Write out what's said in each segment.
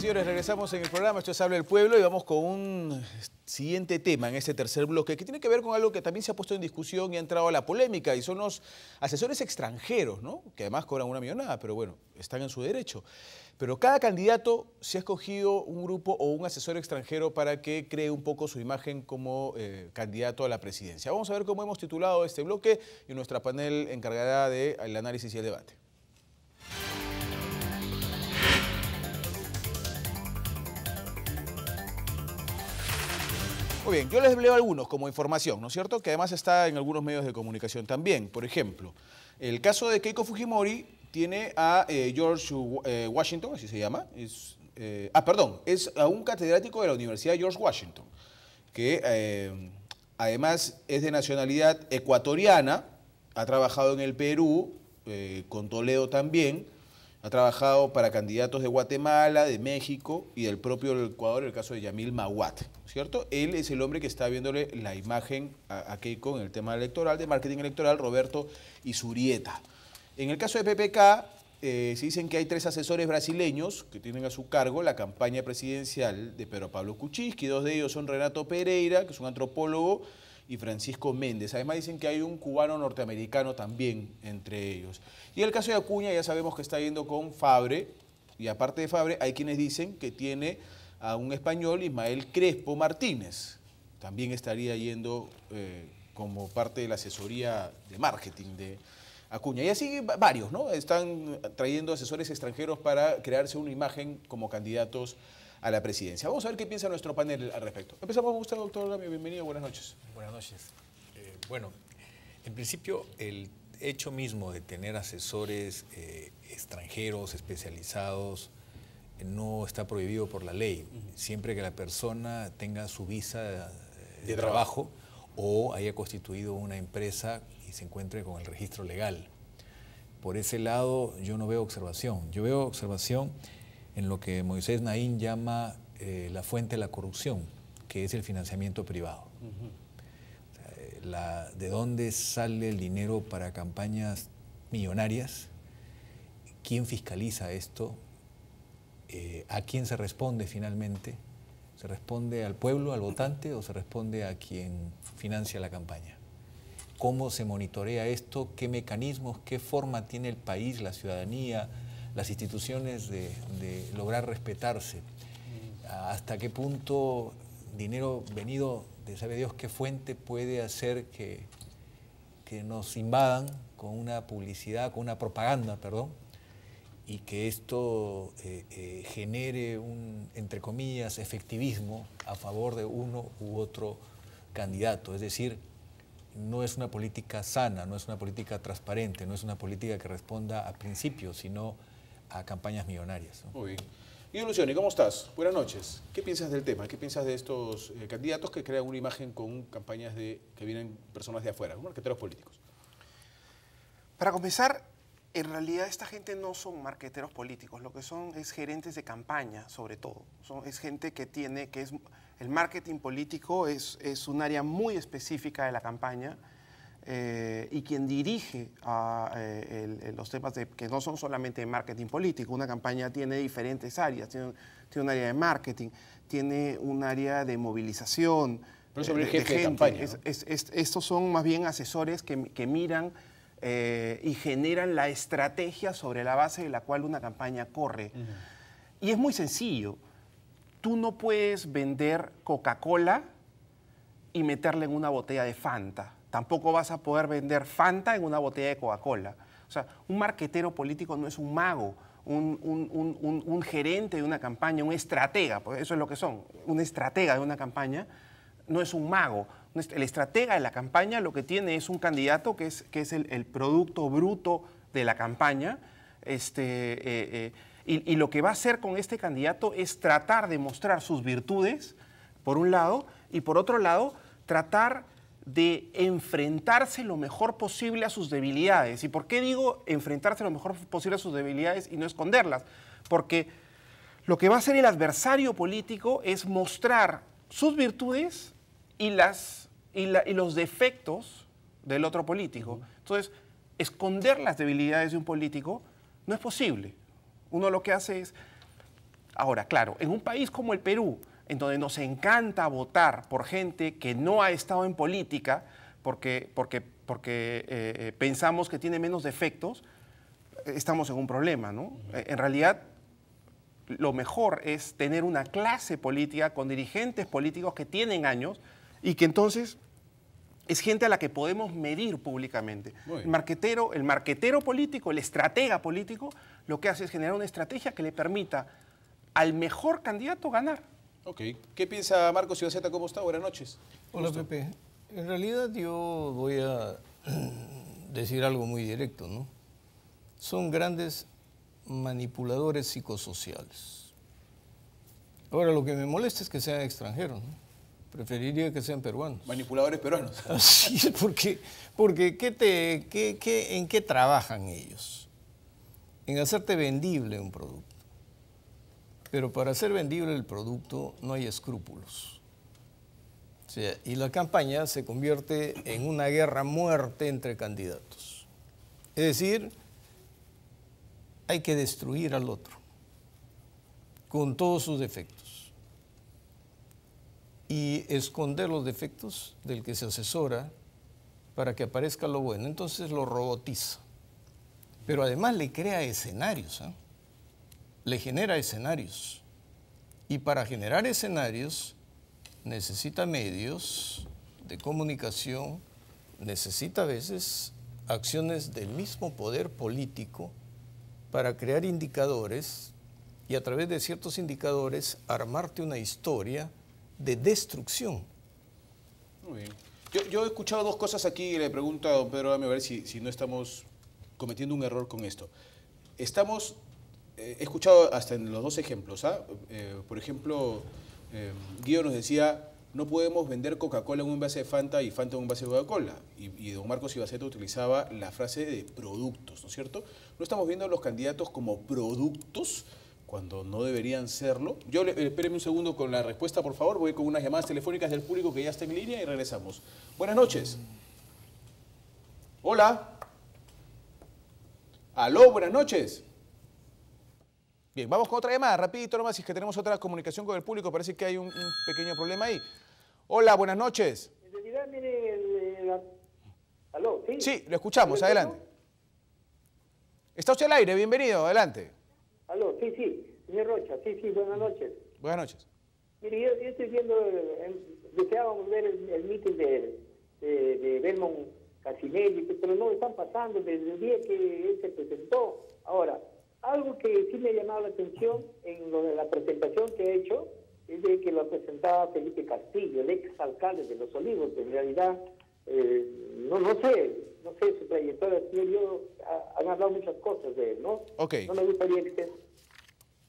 señores, regresamos en el programa. Esto es Habla el Pueblo y vamos con un siguiente tema en este tercer bloque que tiene que ver con algo que también se ha puesto en discusión y ha entrado a la polémica, y son los asesores extranjeros, ¿no? Que además cobran una millonada, pero bueno, están en su derecho. Pero cada candidato se ha escogido un grupo o un asesor extranjero para que cree un poco su imagen como candidato a la presidencia. Vamos a ver cómo hemos titulado este bloque y nuestra panel encargará del análisis y el debate. Muy bien, yo les leo algunos como información, ¿no es cierto? Que además está en algunos medios de comunicación también. Por ejemplo, el caso de Keiko Fujimori tiene a George Washington, así se llama. Es a un catedrático de la Universidad George Washington, que además es de nacionalidad ecuatoriana, ha trabajado en el Perú, con Toledo también. Ha trabajado para candidatos de Guatemala, de México y del propio Ecuador, el caso de Yamil Mahuat, ¿cierto? Él es el hombre que está viéndole la imagen a Keiko en el tema electoral, de marketing electoral, Roberto Izurieta. En el caso de PPK, se dicen que hay 3 asesores brasileños que tienen a su cargo la campaña presidencial de Pedro Pablo Kuczynski. 2 de ellos son Renato Pereira, que es un antropólogo, y Francisco Méndez. Además dicen que hay un cubano norteamericano también entre ellos. Y el caso de Acuña ya sabemos que está yendo con Fabre, y aparte de Fabre hay quienes dicen que tiene a un español, Ismael Crespo Martínez. También estaría yendo como parte de la asesoría de marketing de Acuña. Y así varios, ¿no? Están trayendo asesores extranjeros para crearse una imagen como candidatos a la presidencia. Vamos a ver qué piensa nuestro panel al respecto. Empezamos con usted, doctor Gamio. Bienvenido, buenas noches. Buenas noches. Bueno, en principio el hecho mismo de tener asesores extranjeros especializados no está prohibido por la ley, siempre que la persona tenga su visa de trabajo o haya constituido una empresa y se encuentre con el registro legal. Por ese lado yo no veo observación. Yo veo observación en lo que Moisés Naín llama la fuente de la corrupción, que es el financiamiento privado. O sea, ¿de dónde sale el dinero para campañas millonarias? ¿Quién fiscaliza esto? ¿A quién se responde finalmente? ¿Se responde al pueblo, al votante, o se responde a quien financia la campaña? ¿Cómo se monitorea esto? ¿Qué mecanismos, qué forma tiene el país, la ciudadanía, las instituciones de lograr respetarse? ¿Hasta qué punto dinero venido de sabe Dios qué fuente puede hacer que nos invadan con una publicidad, con una propaganda, perdón, y que esto genere un, entre comillas, efectivismo a favor de uno u otro candidato? Es decir, no es una política sana, no es una política transparente, no es una política que responda a principios, sino a campañas millonarias, ¿no? Muy bien. Guido Lucioni, ¿cómo estás? Buenas noches. ¿Qué piensas del tema? ¿Qué piensas de estos candidatos que crean una imagen con campañas que vienen personas de afuera, marqueteros políticos? Para comenzar, en realidad esta gente no son marqueteros políticos, lo que son es gerentes de campaña, sobre todo. Es gente que es el marketing político es un área muy específica de la campaña. Y quien dirige los temas que no son solamente de marketing político. Una campaña tiene diferentes áreas, tiene un área de marketing, tiene un área de movilización, pero sobre el jefe de campaña, ¿no? Estos son más bien asesores que miran y generan la estrategia sobre la base de la cual una campaña corre. Y es muy sencillo. Tú no puedes vender Coca-Cola y meterle en una botella de Fanta. Tampoco vas a poder vender Fanta en una botella de Coca-Cola. O sea, un marquetero político no es un mago, un gerente de una campaña, un estratega, porque eso es lo que son. Un estratega de una campaña no es un mago. El estratega de la campaña lo que tiene es un candidato que es el producto bruto de la campaña. Y lo que va a hacer con este candidato es tratar de mostrar sus virtudes, por un lado, y por otro lado, tratar de enfrentarse lo mejor posible a sus debilidades. ¿Y por qué digo enfrentarse lo mejor posible a sus debilidades y no esconderlas? Porque lo que va a hacer el adversario político es mostrar sus virtudes y los defectos del otro político. Entonces, esconder las debilidades de un político no es posible. Uno lo que hace es Ahora, claro, en un país como el Perú, en donde nos encanta votar por gente que no ha estado en política, porque pensamos que tiene menos defectos, estamos en un problema, ¿no? En realidad, lo mejor es tener una clase política con dirigentes políticos que tienen años y que entonces es gente a la que podemos medir públicamente. El marquetero político, el estratega político, lo que hace es generar una estrategia que le permita al mejor candidato ganar. Ok. ¿Qué piensa Marcos Ibaceta? ¿Cómo está? Buenas noches. Hola, Pepe. En realidad yo voy a decir algo muy directo, ¿no? Son grandes manipuladores psicosociales. Ahora, lo que me molesta es que sean extranjeros, ¿no? Preferiría que sean peruanos. Manipuladores peruanos. Así es, porque ¿en qué trabajan ellos? En hacerte vendible un producto. Pero para hacer vendible el producto no hay escrúpulos. O sea, y la campaña se convierte en una guerra a muerte entre candidatos. Es decir, hay que destruir al otro, con todos sus defectos, y esconder los defectos del que se asesora para que aparezca lo bueno. Entonces lo robotiza. Pero además le crea escenarios, ¿eh? Le genera escenarios. Y para generar escenarios necesita medios de comunicación, necesita a veces acciones del mismo poder político para crear indicadores y a través de ciertos indicadores armarte una historia de destrucción. Muy bien. Yo he escuchado dos cosas aquí y le pregunto a don Pedro, a ver si no estamos cometiendo un error con esto. He escuchado hasta en los dos ejemplos, ¿ah? Por ejemplo, Guido nos decía, no podemos vender Coca-Cola en un envase de Fanta y Fanta en un envase de Coca-Cola. Y don Marcos Ibaceta utilizaba la frase de productos, ¿no es cierto? No estamos viendo a los candidatos como productos cuando no deberían serlo. Espéreme un segundo con la respuesta, por favor. Voy con unas llamadas telefónicas del público que ya está en línea y regresamos. Buenas noches. Hola. Aló, buenas noches. Bien, vamos con otra llamada, rapidito nomás, si es que tenemos otra comunicación con el público, parece que hay un pequeño problema ahí. Hola, buenas noches. En realidad, mire, ¿aló? ¿Sí? Sí, lo escuchamos, adelante. Está usted al aire, bienvenido, adelante. ¿Aló? Sí, señor Rocha, sí, buenas noches. Buenas noches. Mire, yo estoy viendo, deseábamos ver el meeting de Belmont Casinelli, pero no están pasando desde el día que él se presentó. Ahora, algo que sí me ha llamado la atención en lo de la presentación que ha hecho es de que lo presentaba Felipe Castillo, el ex alcalde de Los Olivos. En realidad, no sé su trayectoria. Han hablado muchas cosas de él, ¿no? Ok. No me gustaría que usted...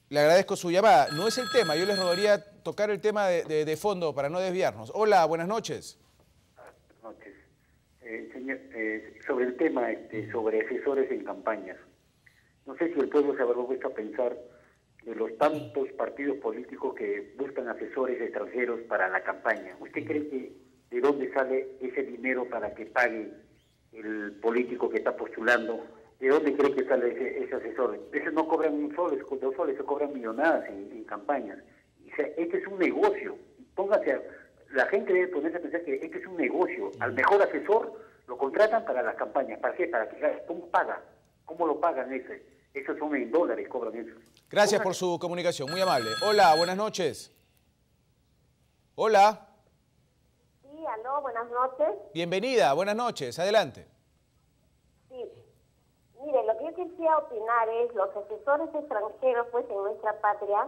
Le agradezco su llamada. No es el tema, yo les rogaría tocar el tema de fondo para no desviarnos. Hola, buenas noches. Buenas noches. Señor, sobre el tema, sobre asesores en campañas. No sé si el pueblo se habrá puesto a pensar de los tantos partidos políticos que buscan asesores extranjeros para la campaña. ¿Usted cree que de dónde sale ese dinero para que pague el político que está postulando? ¿De dónde cree que sale ese asesor? Esos no cobran un sol, 2 soles, se cobran millonadas en campañas. O sea, este es un negocio. La gente debe ponerse a pensar que este es un negocio. Al mejor asesor lo contratan para las campañas. ¿Para qué? ¿Cómo paga? ¿Cómo lo pagan ese? Esos son en dólares, cobran eso. Gracias por su comunicación, muy amable. Hola, buenas noches. Hola. Sí, aló, buenas noches. Bienvenida, buenas noches, adelante. Sí, mire, lo que yo quisiera opinar es, los asesores extranjeros, pues, en nuestra patria,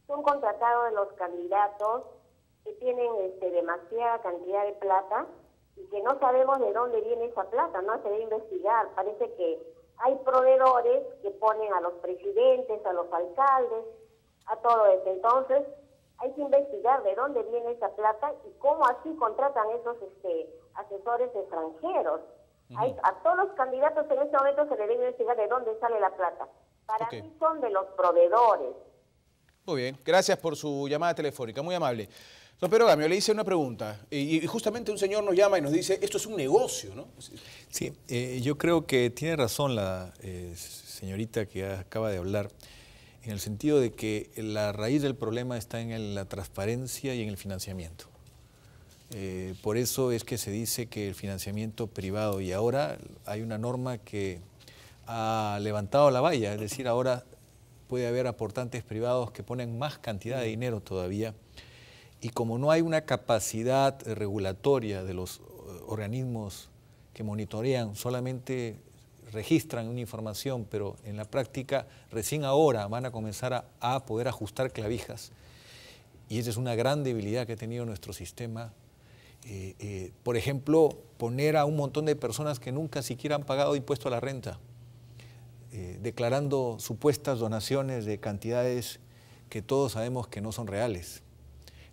son contratados de los candidatos que tienen demasiada cantidad de plata y que no sabemos de dónde viene esa plata, no se debe investigar. Parece que hay proveedores que ponen a los presidentes, a los alcaldes, a todo eso. Entonces, hay que investigar de dónde viene esa plata y cómo así contratan esos asesores extranjeros. A todos los candidatos en este momento se le debe investigar de dónde sale la plata. Para mí son de los proveedores. Muy bien, gracias por su llamada telefónica, muy amable. Don Pedro Gamio, le hice una pregunta y justamente un señor nos llama y nos dice, esto es un negocio, ¿no? Sí, yo creo que tiene razón la señorita que acaba de hablar. en el sentido de que la raíz del problema está en la transparencia y en el financiamiento. Por eso es que se dice que el financiamiento privado, y ahora hay una norma que ha levantado la valla, es decir, ahora puede haber aportantes privados que ponen más cantidad de dinero todavía, y como no hay una capacidad regulatoria de los organismos que monitorean, solamente registran una información, pero en la práctica recién ahora van a comenzar a poder ajustar clavijas, y esa es una gran debilidad que ha tenido nuestro sistema. Por ejemplo, poner a un montón de personas que nunca siquiera han pagado impuesto a la renta, declarando supuestas donaciones de cantidades que todos sabemos que no son reales.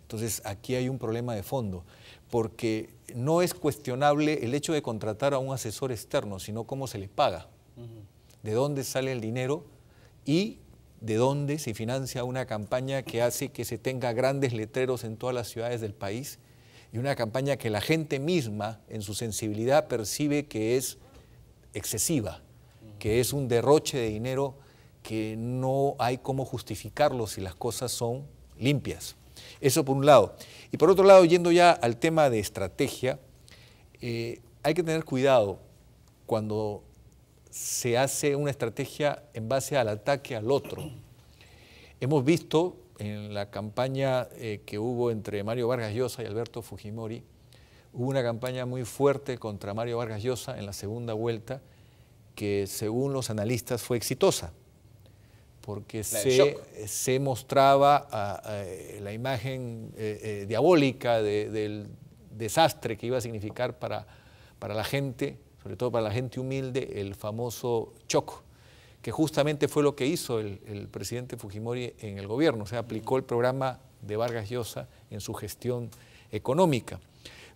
Entonces, aquí hay un problema de fondo, porque no es cuestionable el hecho de contratar a un asesor externo, sino cómo se le paga, de dónde sale el dinero y de dónde se financia una campaña que hace que se tenga grandes letreros en todas las ciudades del país, y una campaña que la gente misma, en su sensibilidad, percibe que es excesiva, que es un derroche de dinero que no hay cómo justificarlo si las cosas son limpias. Eso por un lado. Y por otro lado, yendo ya al tema de estrategia, hay que tener cuidado cuando se hace una estrategia en base al ataque al otro. Hemos visto en la campaña que hubo entre Mario Vargas Llosa y Alberto Fujimori, hubo una campaña muy fuerte contra Mario Vargas Llosa en la segunda vuelta, que según los analistas fue exitosa, porque se mostraba la imagen diabólica del desastre que iba a significar para la gente, sobre todo para la gente humilde, el famoso Choco, que justamente fue lo que hizo el presidente Fujimori en el gobierno, o sea, aplicó el programa de Vargas Llosa en su gestión económica.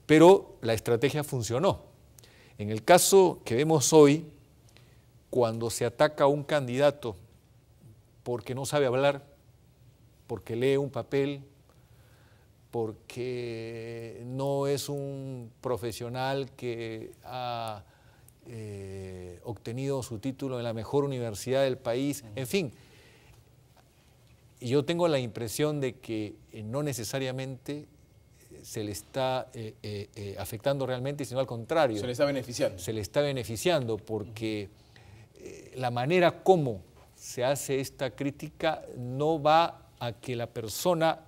Pero la estrategia funcionó. En el caso que vemos hoy, cuando se ataca a un candidato porque no sabe hablar, porque lee un papel, porque no es un profesional que ha obtenido su título en la mejor universidad del país, en fin. Yo tengo la impresión de que no necesariamente se le está afectando realmente, sino al contrario. Se le está beneficiando. Se le está beneficiando porque la manera como se hace esta crítica no va a que la persona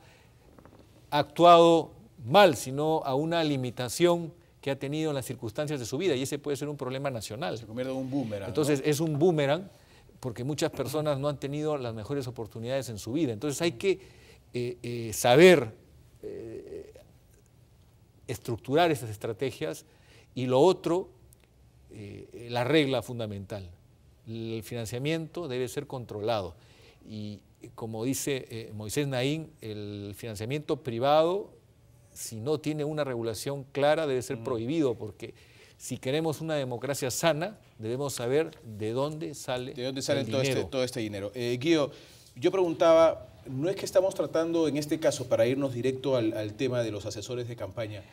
ha actuado mal, sino a una limitación que ha tenido en las circunstancias de su vida, y ese puede ser un problema nacional. Se convierte en un boomerang. Entonces, ¿no? Es un boomerang porque muchas personas no han tenido las mejores oportunidades en su vida. Entonces hay que saber estructurar esas estrategias, y lo otro, la regla fundamental. El financiamiento debe ser controlado, y como dice Moisés Naín, el financiamiento privado, si no tiene una regulación clara, debe ser prohibido, porque si queremos una democracia sana, debemos saber de dónde sale todo este dinero. Guido, yo preguntaba, no es que estamos tratando, en este caso, para irnos directo al tema de los asesores de campaña,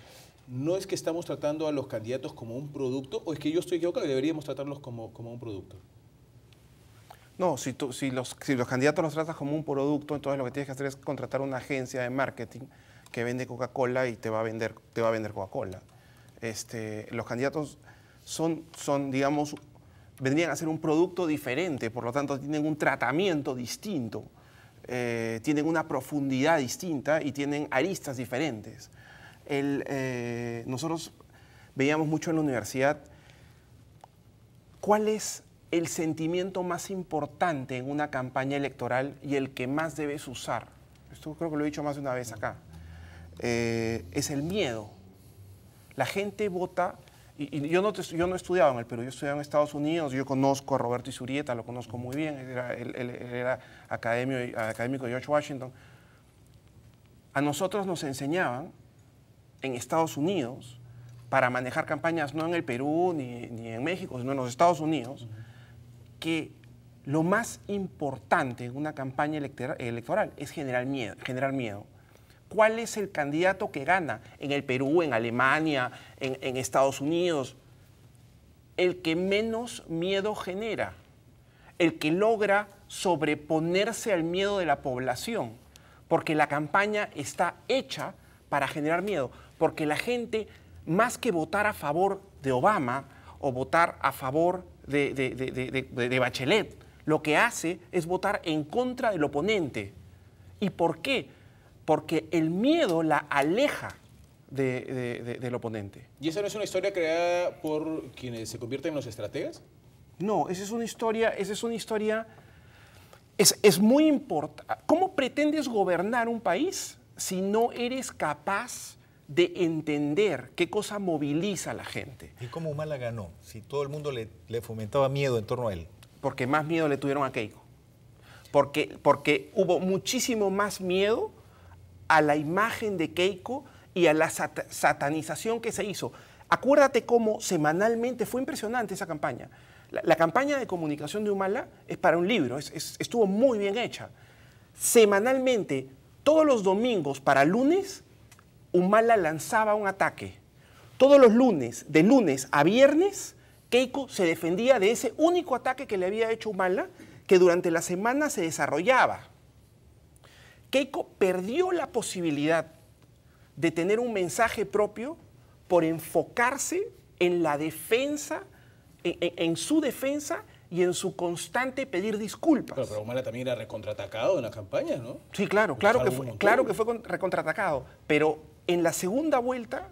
¿no es que estamos tratando a los candidatos como un producto, o es que yo estoy equivocado y deberíamos tratarlos como un producto? No, si los candidatos los tratas como un producto, entonces lo que tienes que hacer es contratar una agencia de marketing que vende Coca-Cola y te va a vender Coca-Cola. Los candidatos son, digamos, vendrían a ser un producto diferente, por lo tanto tienen un tratamiento distinto, tienen una profundidad distinta y tienen aristas diferentes. Nosotros veíamos mucho en la universidad cuál es el sentimiento más importante en una campaña electoral y el que más debes usar. Esto creo que lo he dicho más de una vez acá. Es el miedo. La gente vota, y yo no he estudiado en el Perú, yo he estudiado en Estados Unidos, yo conozco a Roberto Izurieta, lo conozco muy bien, él era académico de George Washington. A nosotros nos enseñaban en Estados Unidos, para manejar campañas no en el Perú ni en México, sino en los Estados Unidos, que lo más importante en una campaña electoral es generar miedo. ¿Cuál es el candidato que gana en el Perú, en Alemania, en Estados Unidos? El que menos miedo genera. el que logra sobreponerse al miedo de la población, porque la campaña está hecha para generar miedo, porque la gente, más que votar a favor de Obama o votar a favor de Bachelet, lo que hace es votar en contra del oponente. ¿Y por qué? Porque el miedo la aleja del oponente. ¿Y esa no es una historia creada por quienes se convierten en los estrategas? No, esa es una historia, es muy importante. ¿Cómo pretendes gobernar un país si no eres capaz de entender qué cosa moviliza a la gente? ¿Y cómo Humala ganó? Si todo el mundo le fomentaba miedo en torno a él. Porque más miedo le tuvieron a Keiko. Porque hubo muchísimo más miedo a la imagen de Keiko y a la satanización que se hizo. Acuérdate cómo semanalmente, fue impresionante esa campaña. La campaña de comunicación de Humala es para un libro, estuvo muy bien hecha. Semanalmente, todos los domingos para lunes, Humala lanzaba un ataque. Todos los lunes, de lunes a viernes, Keiko se defendía de ese único ataque que le había hecho Humala, que durante la semana se desarrollaba. Keiko perdió la posibilidad de tener un mensaje propio por enfocarse en la defensa, en su defensa y en su constante pedir disculpas. Pero Humala también era recontraatacado en la campaña, ¿no? Sí, claro que fue recontraatacado. Pero en la segunda vuelta,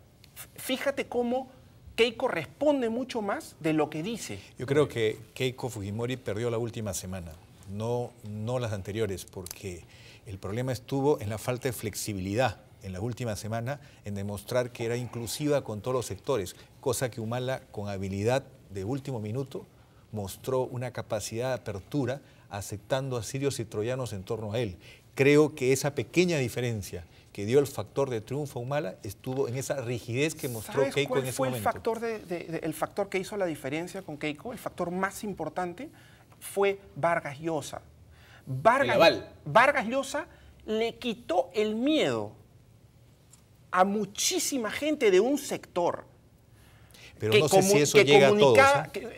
fíjate cómo Keiko responde mucho más de lo que dice. Yo creo que Keiko Fujimori perdió la última semana, no las anteriores, porque el problema estuvo en la falta de flexibilidad en la última semana, en demostrar que era inclusiva con todos los sectores, cosa que Humala, con habilidad de último minuto, mostró una capacidad de apertura, aceptando a sirios y troyanos en torno a él. Creo que esa pequeña diferencia que dio el factor de triunfo a Humala estuvo en esa rigidez que mostró Keiko en ese momento. ¿Sabes cuál fue el factor que hizo la diferencia con Keiko? El factor más importante fue Vargas Llosa. Vargas Llosa le quitó el miedo a muchísima gente de un sector. Pero no sé si eso llega a todos.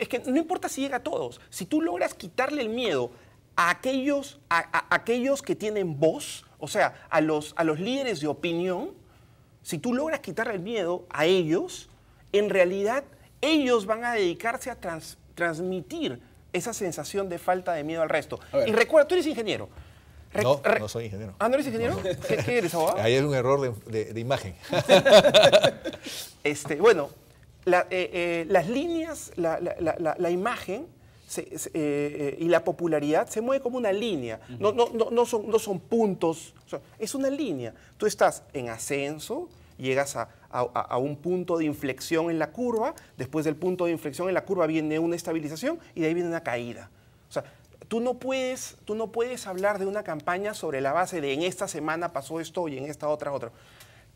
Es que no importa si llega a todos. Si tú logras quitarle el miedo a aquellos que tienen voz, o sea, a los líderes de opinión, si tú logras quitarle el miedo a ellos, en realidad ellos van a dedicarse a transmitir esa sensación de falta de miedo al resto. Y recuerda, tú eres ingeniero. No soy ingeniero. ¿Ah, no eres ingeniero? No. ¿Qué eres, abogado? Ahí es un error de imagen. Bueno, las líneas, la imagen y la popularidad se mueve como una línea. No son puntos, es una línea. Tú estás en ascenso, llegas a un punto de inflexión en la curva, después del punto de inflexión en la curva viene una estabilización y de ahí viene una caída. O sea, tú no puedes hablar de una campaña sobre la base de en esta semana pasó esto y en esta otra.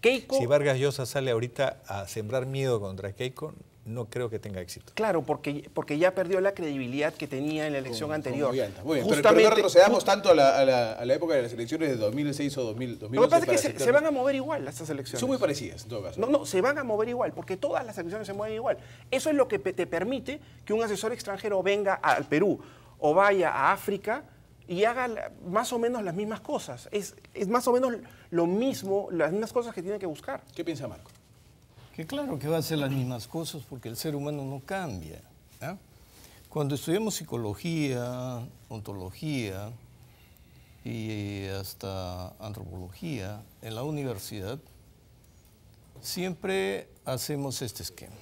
Keiko, si Vargas Llosa sale ahorita a sembrar miedo contra Keiko, no creo que tenga éxito. Claro, porque ya perdió la credibilidad que tenía en la elección anterior. Muy bien. Pero no retrocedamos tanto a la época de las elecciones de 2006 o 2012. Lo que pasa es que se van a mover igual estas elecciones. Son muy parecidas, en todo caso. No, se van a mover igual, porque todas las elecciones se mueven igual. Eso es lo que te permite que un asesor extranjero venga al Perú o vaya a África y haga más o menos las mismas cosas. Es más o menos lo mismo, las mismas cosas que tiene que buscar. ¿Qué piensa Marco? Que claro que va a hacer las mismas cosas porque el ser humano no cambia. Cuando estudiamos psicología, ontología y hasta antropología en la universidad, siempre hacemos este esquema.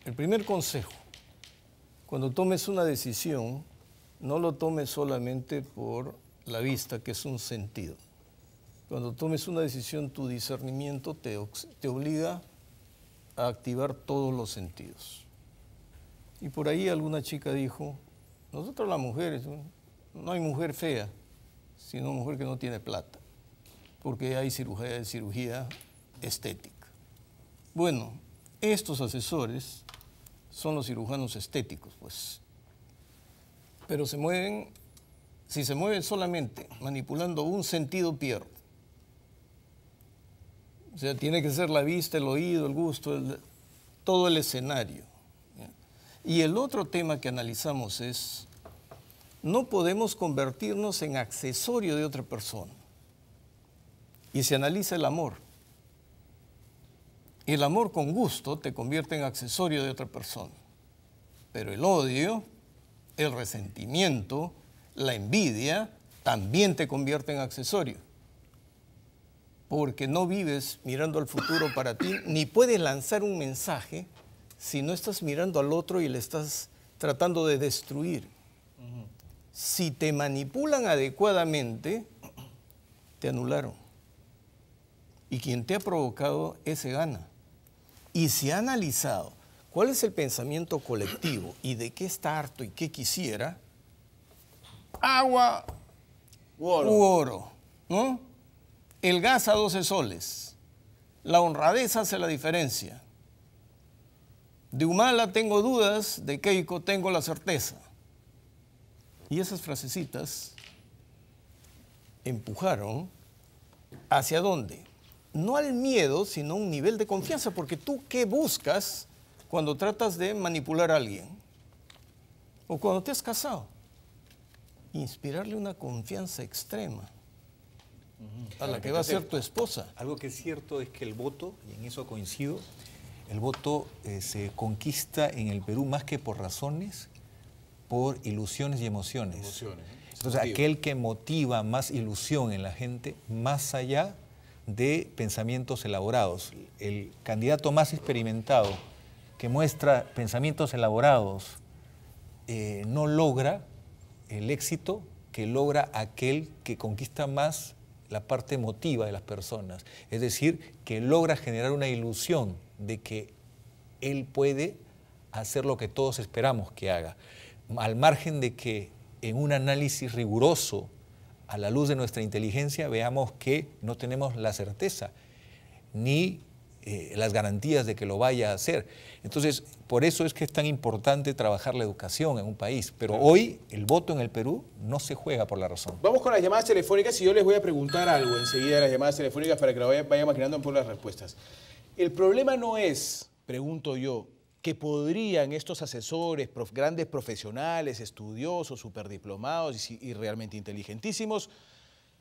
El primer consejo, cuando tomes una decisión, no lo tomes solamente por la vista, que es un sentido. Cuando tomes una decisión, tu discernimiento te obliga a activar todos los sentidos. Y por ahí alguna chica dijo, nosotros las mujeres, no hay mujer fea, sino mujer que no tiene plata, porque hay cirugía estética. Bueno, estos asesores son los cirujanos estéticos, pues. Pero si se mueven solamente manipulando un sentido, pierde. O sea, tiene que ser la vista, el oído, el gusto, todo el escenario. Y el otro tema que analizamos es no podemos convertirnos en accesorio de otra persona. Y se analiza el amor. El amor con gusto te convierte en accesorio de otra persona. Pero el odio, el resentimiento, la envidia, también te convierte en accesorio. Porque no vives mirando al futuro para ti, ni puedes lanzar un mensaje si no estás mirando al otro y le estás tratando de destruir. Si te manipulan adecuadamente, te anularon. Y quien te ha provocado, ese gana. Y si ha analizado cuál es el pensamiento colectivo y de qué está harto y qué quisiera, agua u oro, ¿no? El gas a 12 soles. La honradez hace la diferencia. De Humala tengo dudas, de Keiko tengo la certeza. Y esas frasecitas empujaron ¿hacia dónde? No al miedo, sino a un nivel de confianza, porque tú, ¿qué buscas cuando tratas de manipular a alguien? O cuando te has casado. Inspirarle una confianza extrema a la que va a ser tu esposa. Algo que es cierto es que el voto, y en eso coincido, el voto se conquista en el Perú más que por razones, por ilusiones y emociones. Entonces, aquel que motiva más ilusión en la gente, más allá de pensamientos elaborados. El candidato más experimentado que muestra pensamientos elaborados no logra el éxito que logra aquel que conquista más la parte emotiva de las personas. Es decir, que logra generar una ilusión de que él puede hacer lo que todos esperamos que haga, al margen de que en un análisis riguroso, a la luz de nuestra inteligencia, veamos que no tenemos la certeza ni las garantías de que lo vaya a hacer. Entonces, por eso es que es tan importante trabajar la educación en un país. Pero hoy el voto en el Perú no se juega por la razón. Vamos con las llamadas telefónicas y yo les voy a preguntar algo enseguida de las llamadas telefónicas para que lo vayan maquinando por las respuestas. El problema no es, pregunto yo, que podrían estos asesores, grandes profesionales, estudiosos, superdiplomados y realmente inteligentísimos,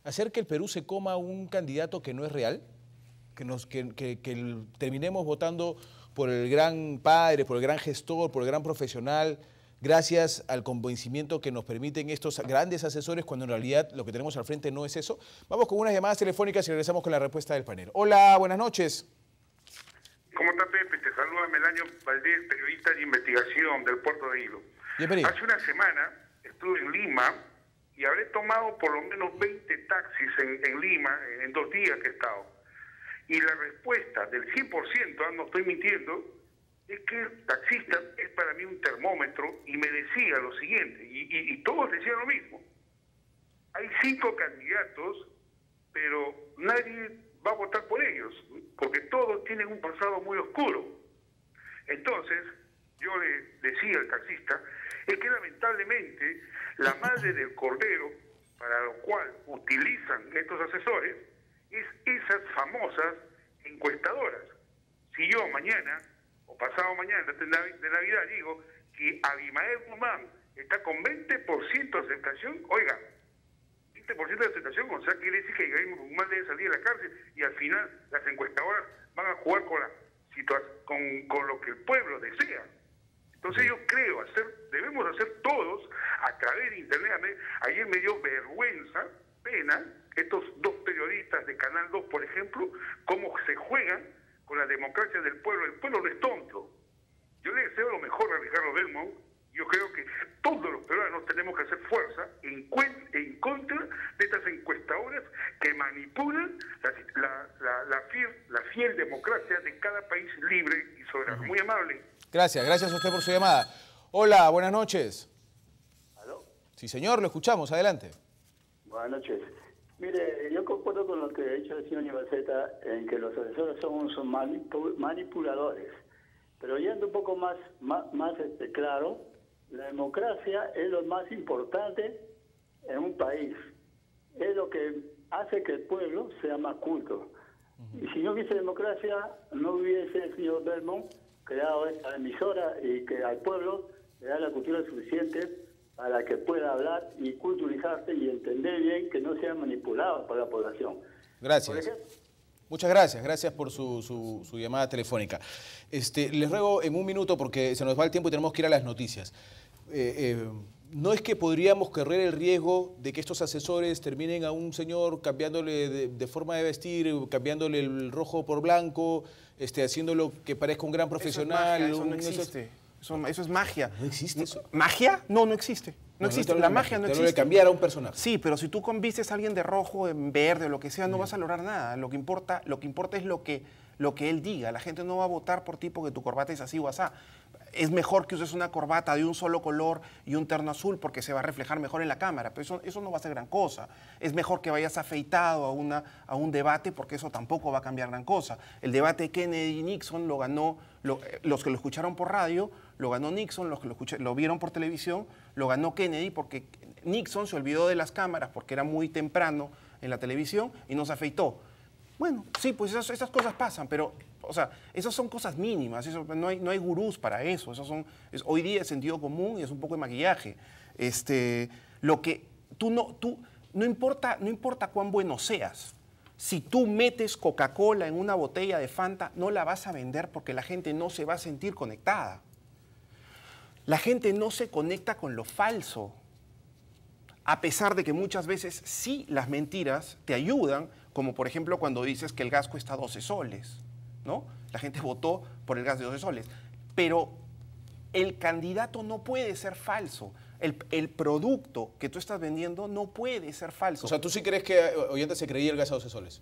hacer que el Perú se coma un candidato que no es real, que terminemos votando por el gran padre, por el gran gestor, por el gran profesional, gracias al convencimiento que nos permiten estos grandes asesores, cuando en realidad lo que tenemos al frente no es eso. Vamos con unas llamadas telefónicas y regresamos con la respuesta del panel. Hola, buenas noches. ¿Cómo está, Pepe? Te saluda Melanio Valdés, periodista de investigación del Puerto de Hilo. Bienvenido. Hace una semana estuve en Lima y habré tomado por lo menos 20 taxis en Lima en 2 días que he estado. Y la respuesta del 100%, no estoy mintiendo, es que el taxista es para mí un termómetro y me decía lo siguiente, y todos decían lo mismo. Hay 5 candidatos, pero nadie va a votar por ellos, porque todos tienen un pasado muy oscuro. Entonces, yo le decía al taxista, es que lamentablemente la madre del cordero, para lo cual utilizan estos asesores, es esas famosas encuestadoras. Si yo mañana, o pasado mañana de Navidad, digo que Abimael Guzmán está con 20% de aceptación, oiga, 20% de aceptación, o sea, quiere decir que Abimael Guzmán debe salir de la cárcel y al final las encuestadoras van a jugar con lo que el pueblo desea. Entonces yo creo, debemos hacer todos a través de internet. Ayer me dio vergüenza, pena, estos 2 periodistas de Canal 2, por ejemplo, cómo se juegan con la democracia del pueblo. El pueblo no es tonto. Yo le deseo lo mejor a Ricardo Belmont. Yo creo que todos los peruanos tenemos que hacer fuerza en contra de estas encuestadoras que manipulan la fiel democracia de cada país libre y soberano. Muy amable. Gracias a usted por su llamada. Hola, buenas noches. ¿Aló? Sí, señor, lo escuchamos, adelante. Buenas noches. Mire, yo concuerdo con lo que ha dicho el señor Ibaceta en que los asesores son manipuladores. Pero yendo un poco más claro, la democracia es lo más importante en un país. Es lo que hace que el pueblo sea más culto. Y si no hubiese democracia, no hubiese el señor Belmont creado esta emisora y que al pueblo le da la cultura suficiente para que pueda hablar y culturizarse y entender bien, que no sea manipulado por la población. Gracias. Muchas gracias, gracias por su llamada telefónica. Les ruego en un minuto, porque se nos va el tiempo y tenemos que ir a las noticias. ¿No es que podríamos correr el riesgo de que estos asesores terminen a un señor cambiándole de forma de vestir, cambiándole el rojo por blanco, haciéndolo que parezca un gran profesional? Eso no existe. Eso es magia. ¿No existe eso? ¿Magia? No, no existe. No existe. La magia no existe. Te lo de cambiar a un personaje. Sí, pero si tú convistes a alguien de rojo, en verde o lo que sea, no vas a lograr nada. Lo que importa es lo que él diga. La gente no va a votar por ti porque tu corbata es así o asá. Es mejor que uses una corbata de un solo color y un terno azul porque se va a reflejar mejor en la cámara, pero eso no va a ser gran cosa. Es mejor que vayas afeitado a un debate porque eso tampoco va a cambiar gran cosa. El debate Kennedy y Nixon lo ganó, los que lo escucharon por radio, lo ganó Nixon, los que lo vieron por televisión, lo ganó Kennedy porque Nixon se olvidó de las cámaras porque era muy temprano en la televisión y no se afeitó. Bueno, sí, pues esas cosas pasan, pero, o sea, esas son cosas mínimas, no hay gurús para eso, hoy día es sentido común y es un poco de maquillaje. No importa cuán bueno seas, si tú metes Coca-Cola en una botella de Fanta, no la vas a vender porque la gente no se va a sentir conectada. La gente no se conecta con lo falso, a pesar de que muchas veces sí las mentiras te ayudan, como por ejemplo cuando dices que el gas cuesta 12 soles, ¿no? La gente votó por el gas de 12 soles. Pero el candidato no puede ser falso. El producto que tú estás vendiendo no puede ser falso. O sea, ¿tú sí crees que Ollanta se creía el gas a 12 soles?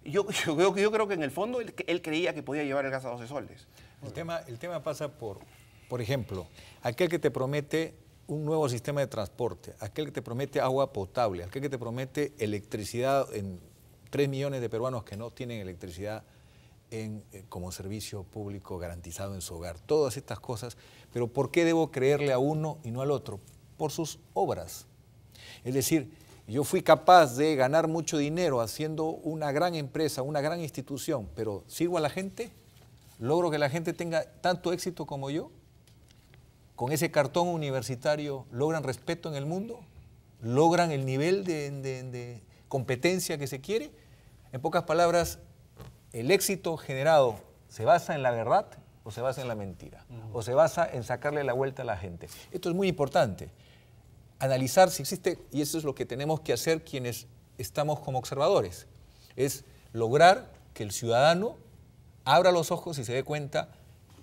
Yo creo que en el fondo él creía que podía llevar el gas a 12 soles. El tema pasa por ejemplo, aquel que te promete un nuevo sistema de transporte, aquel que te promete agua potable, aquel que te promete electricidad en 3 millones de peruanos que no tienen electricidad como servicio público garantizado en su hogar. Todas estas cosas, pero ¿por qué debo creerle a uno y no al otro? Por sus obras. Es decir, yo fui capaz de ganar mucho dinero haciendo una gran empresa, una gran institución, pero ¿sirvo a la gente? ¿Logro que la gente tenga tanto éxito como yo? ¿Con ese cartón universitario logran respeto en el mundo? ¿Logran el nivel de competencia que se quiere? En pocas palabras, ¿el éxito generado se basa en la verdad o se basa en la mentira? ¿O se basa en sacarle la vuelta a la gente? Esto es muy importante. Analizar si existe, y eso es lo que tenemos que hacer quienes estamos como observadores, es lograr que el ciudadano abra los ojos y se dé cuenta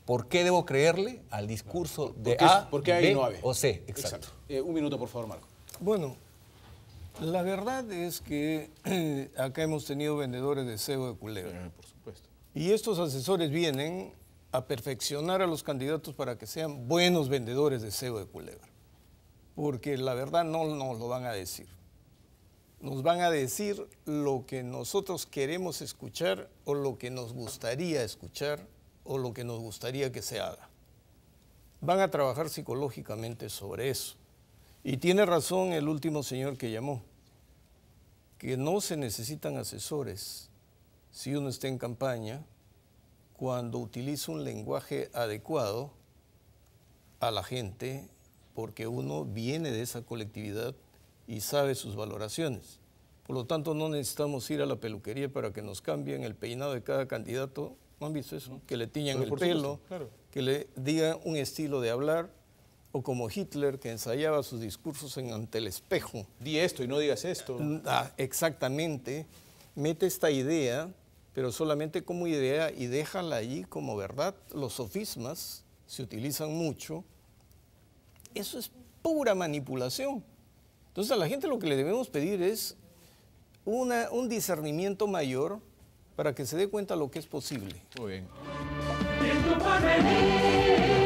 ¿por qué debo creerle al discurso de A, B o C? Exacto. Un minuto, por favor, Marco. Bueno, la verdad es que acá hemos tenido vendedores de cebo de culebra. Por supuesto. Y estos asesores vienen a perfeccionar a los candidatos para que sean buenos vendedores de cebo de culebra. Porque la verdad no nos lo van a decir. Nos van a decir lo que nosotros queremos escuchar o lo que nos gustaría escuchar o lo que nos gustaría que se haga. Van a trabajar psicológicamente sobre eso. Y tiene razón el último señor que llamó, que no se necesitan asesores si uno está en campaña cuando utiliza un lenguaje adecuado a la gente, porque uno viene de esa colectividad y sabe sus valoraciones. Por lo tanto, no necesitamos ir a la peluquería para que nos cambien el peinado de cada candidato. ¿No han visto eso? Que le tiñan el pelo, claro, que le digan un estilo de hablar, o como Hitler, que ensayaba sus discursos ante el espejo. Di esto y no digas esto. Exactamente. Mete esta idea, pero solamente como idea y déjala allí como verdad. Los sofismas se utilizan mucho. Eso es pura manipulación. Entonces a la gente lo que le debemos pedir es un discernimiento mayor para que se dé cuenta lo que es posible. Muy bien. En tu porvenir,